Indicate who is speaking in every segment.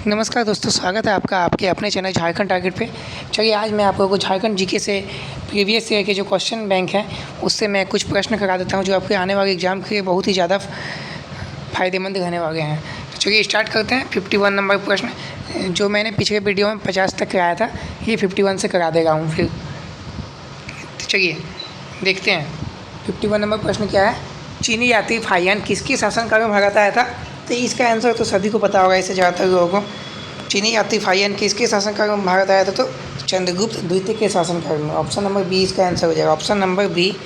Speaker 1: नमस्कार दोस्तों, स्वागत है आपका आपके अपने चैनल झारखंड टारगेट पे। चलिए आज मैं आप लोगों को झारखंड जीके से प्रीवियस ईयर के जो क्वेश्चन बैंक हैं उससे मैं कुछ प्रश्न करा देता हूं जो आपके आने वाले एग्ज़ाम के लिए बहुत ही ज़्यादा फ़ायदेमंद रहने वाले हैं। तो चलिए स्टार्ट करते हैं। 51 नंबर प्रश्न जो मैंने पिछले वीडियो में 50 तक कराया था, ये 51 से करा देगा हूँ फिर। तो चलिए देखते हैं 51 नंबर प्रश्न क्या है। चीनी यात्री फाहियान किसके शासनकाल में भारत आया था? तो इसका आंसर तो सभी को पता होगा, इससे ज़्यादातर लोगों को। चीनी यात्री फाहियान किसके शासनकाल में भारत आया था? तो चंद्रगुप्त द्वितीय के शासनकाल में। ऑप्शन नंबर बी इसका आंसर हो जाएगा। ऑप्शन नंबर बी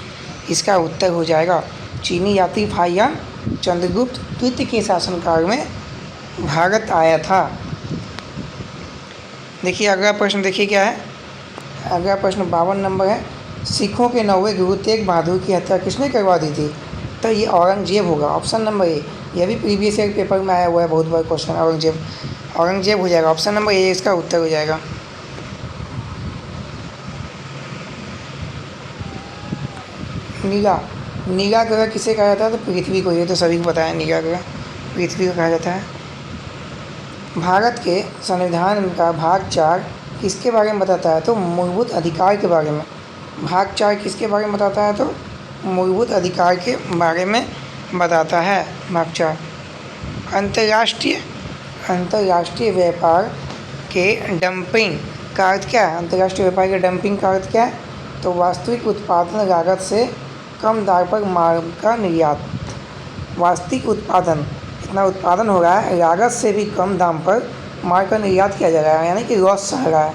Speaker 1: इसका उत्तर हो जाएगा। चीनी यात्री फाहियान चंद्रगुप्त द्वितीय के शासनकाल में भारत आया था। देखिए अगला प्रश्न, देखिए क्या है। अगला प्रश्न 52 नंबर है। सिखों के 9वें गुरु तेग बहादुर की हत्या किसने करवा दी थी? तो ये औरंगजेब होगा। ऑप्शन नंबर ए, यह भी प्रीवियस ईयर पेपर में आया हुआ है, बहुत बार क्वेश्चन। औरंगजेब हो जाएगा। ऑप्शन नंबर ए इसका उत्तर हो जाएगा। नीला ग्रह किसे कहा जाता है? तो पृथ्वी को। ये तो सभी को पता है, नीला ग्रह पृथ्वी को कहा जाता है। भारत के संविधान का भाग 4 किसके बारे में बताता है? तो मूलभूत अधिकार के बारे में। भाग 4 किसके बारे में बताता है? तो मूलभूत अधिकार के बारे में बताता है भाग 4। अंतर्राष्ट्रीय व्यापार के डंपिंग का अर्थ क्या है? अंतर्राष्ट्रीय व्यापार के डंपिंग का अर्थ क्या है? तो वास्तविक उत्पादन लागत से कम दाम पर माल का निर्यात। वास्तविक उत्पादन, इतना उत्पादन हो रहा है, लागत से भी कम दाम पर माल का निर्यात किया जा रहा है, यानी कि लॉस सह रहा है।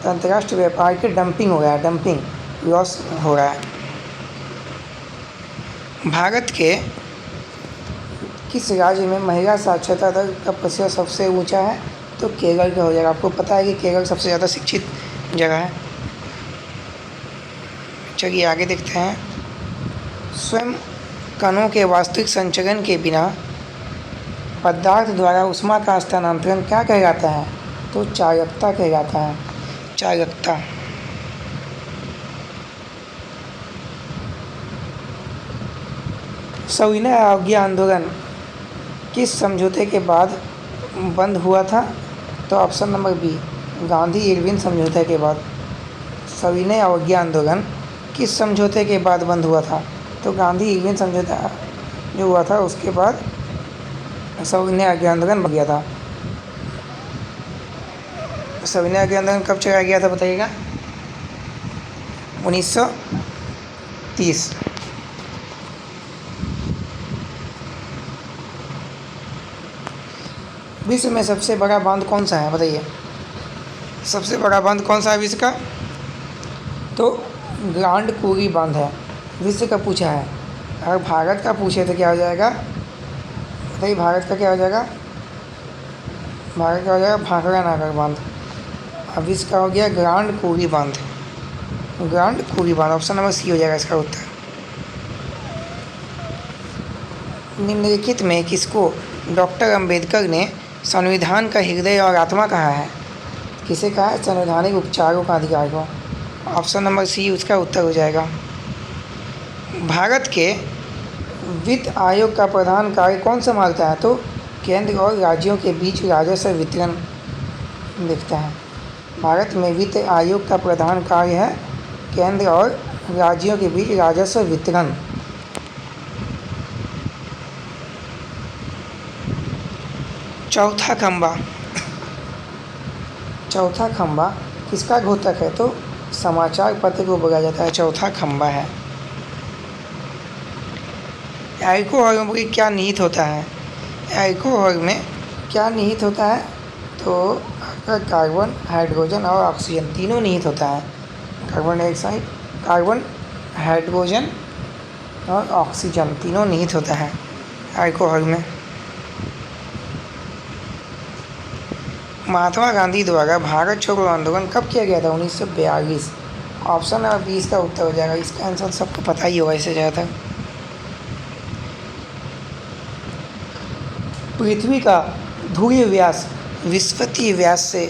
Speaker 1: तो अंतर्राष्ट्रीय व्यापार के डंपिंग हो रहा है, डंपिंग लॉस हो रहा है। भारत के किस राज्य में महिला साक्षरता दर का प्रतिशत सबसे ऊंचा है? तो केरल का हो जाएगा। आपको पता है कि केरल सबसे ज़्यादा शिक्षित जगह है। चलिए आगे देखते हैं। स्वयं कणों के वास्तविक संचरण के बिना पदार्थ द्वारा ऊष्मा का स्थानांतरण क्या कहलाता है? तो चालकता कहलाता है, चालकता। सविनय अवज्ञा आंदोलन किस समझौते के बाद बंद हुआ था? तो option number B Gandhi Irwin समझौते के बाद। सविनय अवज्ञा आंदोलन किस समझौते के बाद बंद हुआ था? तो गांधी इरविन समझौता जो हुआ था उसके बाद सविनय अवज्ञा आंदोलन बन गया था। सविनय अवज्ञा आंदोलन कब चलाया गया था बताइएगा? 1930। विश्व में सबसे बड़ा बांध कौन सा है बताइए? सबसे बड़ा बांध कौन सा है विश्व का? तो ग्रांड कुरी बांध है, विश्व का पूछा है। अगर भारत का पूछे तो क्या हो जाएगा बताइए? भारत का क्या हो जाएगा? भारत का हो जाएगा भाखड़ा नागर बांध। अब विश्व का हो गया ग्रांड कुरी बांध, ग्रांड कुरी बांध। ऑप्शन नंबर सी हो जाएगा इसका उत्तर। निम्नलिखित में किसको डॉक्टर अंबेडकर ने संविधान का हृदय और आत्मा कहा है? किसे कहा है? संवैधानिक उपचारों का अधिकार को। ऑप्शन नंबर सी उसका उत्तर हो जाएगा। भारत के वित्त आयोग का प्रधान कार्य कौन संभालता है? तो केंद्र और राज्यों के बीच राजस्व वितरण देखता है। भारत में वित्त आयोग का प्रधान कार्य है केंद्र और राज्यों के बीच राजस्व वितरण। चौथा खंबा किसका घोतक है? तो समाचार पत्र को बोला जाता है, चौथा खंबा है। एल्कोहल में क्या निहित होता है? एल्कोहल में क्या निहित होता है? तो कार्बन, हाइड्रोजन और ऑक्सीजन तीनों निहित होता है। कार्बन डाइऑक्साइड, कार्बन, हाइड्रोजन और ऑक्सीजन तीनों निहित होता है अल्कोहल में। महात्मा गांधी द्वारा भारत छोड़ो आंदोलन कब किया गया था? 1942। ऑप्शन नंबर 20 का उत्तर हो जाएगा। इसका आंसर सबको पता ही होगा इससे ज़्यादातर। पृथ्वी का ध्रुवीय व्यास विषुवतीय व्यास से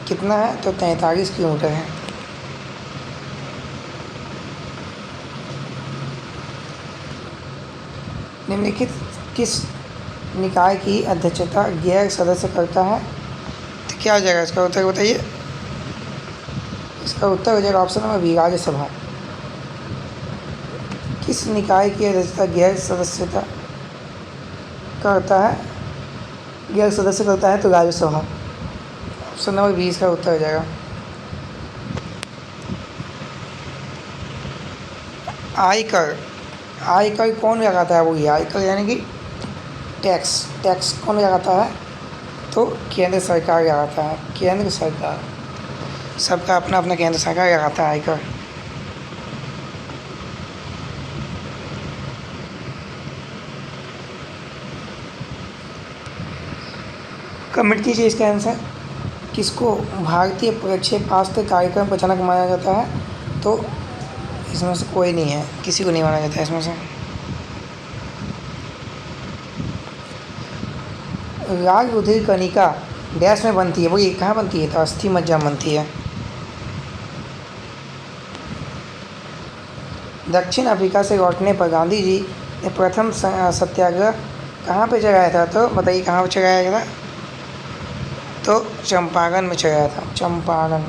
Speaker 1: कितना है? तो 43 किलोमीटर है। निम्नलिखित किस निकाय की अध्यक्षता गैर सदस्य करता है? तो क्या हो जाएगा इसका उत्तर बताइए। इसका उत्तर हो जाएगा ऑप्शन नंबर बी, राज्यसभा। किस निकाय की अध्यक्षता गैर सदस्यता करता है, गैर सदस्य करता है? तो राज्यसभा। ऑप्शन नंबर बी इसका उत्तर हो जाएगा। आयकर, आयकर कौन लगाता है? वो ये आयकर यानी कि टैक्स, टैक्स कौन लगाता है? तो केंद्र सरकार लगाता है, केंद्र सरकार। सबका अपना अपना केंद्र सरकार लगाता है आयकर। कमेंट कीजिए इसका आंसर। किसको भारतीय प्रक्षेपास्त्र कार्यक्रम का जनक माना जाता है? तो इसमें से कोई नहीं है, किसी को नहीं माना जाता है इसमें से। राग रुधिर कणिका डैश में बनती है? वो ये कहाँ बनती है? तो अस्थि मज्जा में बनती है। दक्षिण अफ्रीका से लौटने पर गांधी जी ने प्रथम सत्याग्रह कहाँ पे चलाया था? तो बताइए कहाँ पे चलाया गया था? तो चंपारण में चलाया था, चंपारण।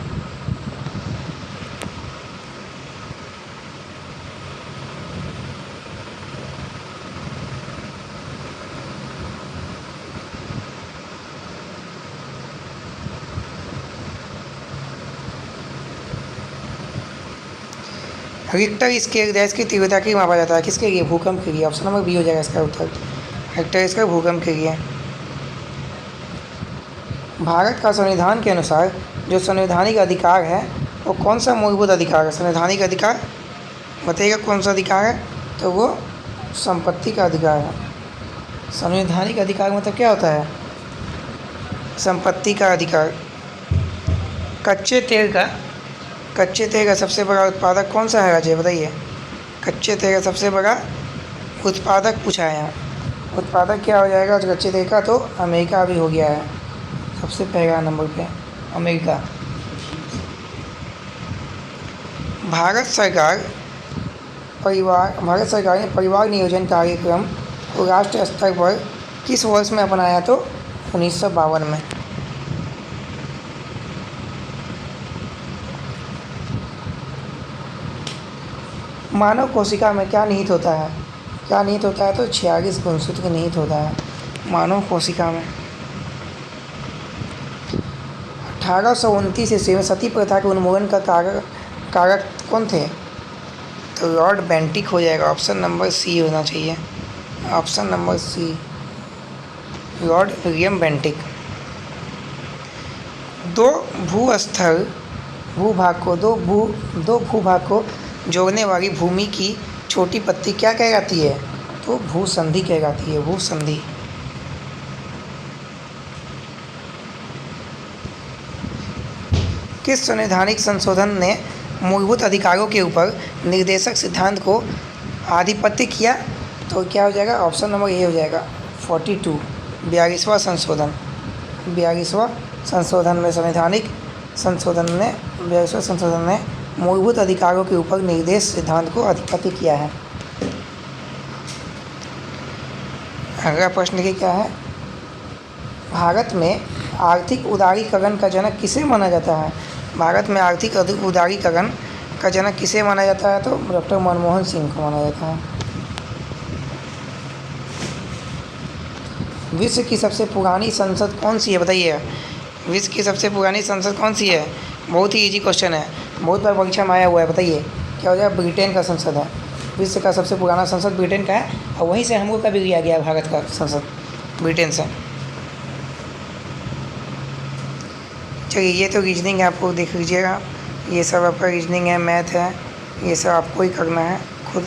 Speaker 1: रिक्टर स्केल गैस की तीव्रता की मापा जाता है? किसके लिए? भूकंप के लिए। ऑप्शन नंबर बी हो जाएगा इसका उत्तर। रिक्टर इसका भूकंप के लिए। भारत का संविधान के अनुसार जो संवैधानिक अधिकार है वो कौन सा मूलभूत अधिकार है? संवैधानिक अधिकार बताइएगा कौन सा अधिकार है? तो वो संपत्ति का अधिकार है। संवैधानिक अधिकार मतलब क्या होता है? संपत्ति का अधिकार। कच्चे तेल का सबसे बड़ा उत्पादक कौन सा है राज्य? बताइए। कच्चे तेल का सबसे बड़ा उत्पादक पूछा है यहाँ। उत्पादक क्या हो जाएगा कच्चे तेल का? तो अमेरिका भी हो गया है सबसे पहला नंबर पे, अमेरिका। भारत सरकार ने परिवार नियोजन कार्यक्रम को राष्ट्रीय स्तर पर किस वर्ष में अपनाया? तो 1952 में। मानव कोशिका में क्या निहित होता है? क्या निहित होता है? तो 46 गुणसूत्र निहित होता है मानव कोशिका में। 1829 ईस्वी में सती प्रथा के उन्मूलन का कारक कौन थे? तो लॉर्ड बेंटिक हो जाएगा। ऑप्शन नंबर सी होना चाहिए, option number C, Lord William Bentinck. दो भूभाग को जोड़ने वाली भूमि की छोटी पत्ती क्या कहलाती है? तो भूसंधि कहलाती है, भूसंधि। किस संवैधानिक संशोधन ने मूलभूत अधिकारों के ऊपर निर्देशक सिद्धांत को आधिपत्य किया? तो क्या हो जाएगा? ऑप्शन नंबर ए हो जाएगा 42, 42वां संशोधन। 42वां संशोधन में संवैधानिक संशोधन ने 42वां संशोधन ने मूलभूत अधिकारों के ऊपर निर्देश सिद्धांत को आधिपत्य किया है। अगला प्रश्न की क्या है? भारत में आर्थिक उदारीकरण का जनक किसे माना जाता है? भारत में आर्थिक उदारीकरण का जनक किसे माना जाता है? तो डॉक्टर मनमोहन सिंह को माना जाता है। विश्व की सबसे पुरानी संसद कौन सी है? बताइए। विश्व की सबसे पुरानी संसद कौन सी है? बहुत ही इजी क्वेश्चन है, बहुत बार परीक्षा में आया हुआ है। बताइए क्या हो जाएगा? ब्रिटेन का संसद है। विश्व का सबसे पुराना संसद ब्रिटेन का है और वहीं से हमको कभी लिया गया भारत का संसद, ब्रिटेन से। चलिए ये तो रीजनिंग है, आपको देख लीजिएगा। ये सब आपका रीजनिंग है, मैथ है, ये सब आपको ही करना है, खुद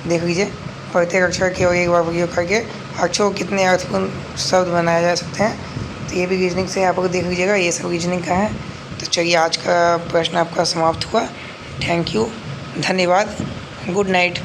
Speaker 1: देख लीजिए। प्रत्येक अक्षर के और एक बार प्रयोग करके अक्षरों को कितने अर्थपूर्ण शब्द बनाए जा सकते हैं, तो ये भी रीजनिंग से आप लोग देख लीजिएगा। ये सब रीजनिंग का है। तो चलिए आज का प्रश्न आपका समाप्त हुआ। थैंक यू, धन्यवाद, गुड नाइट।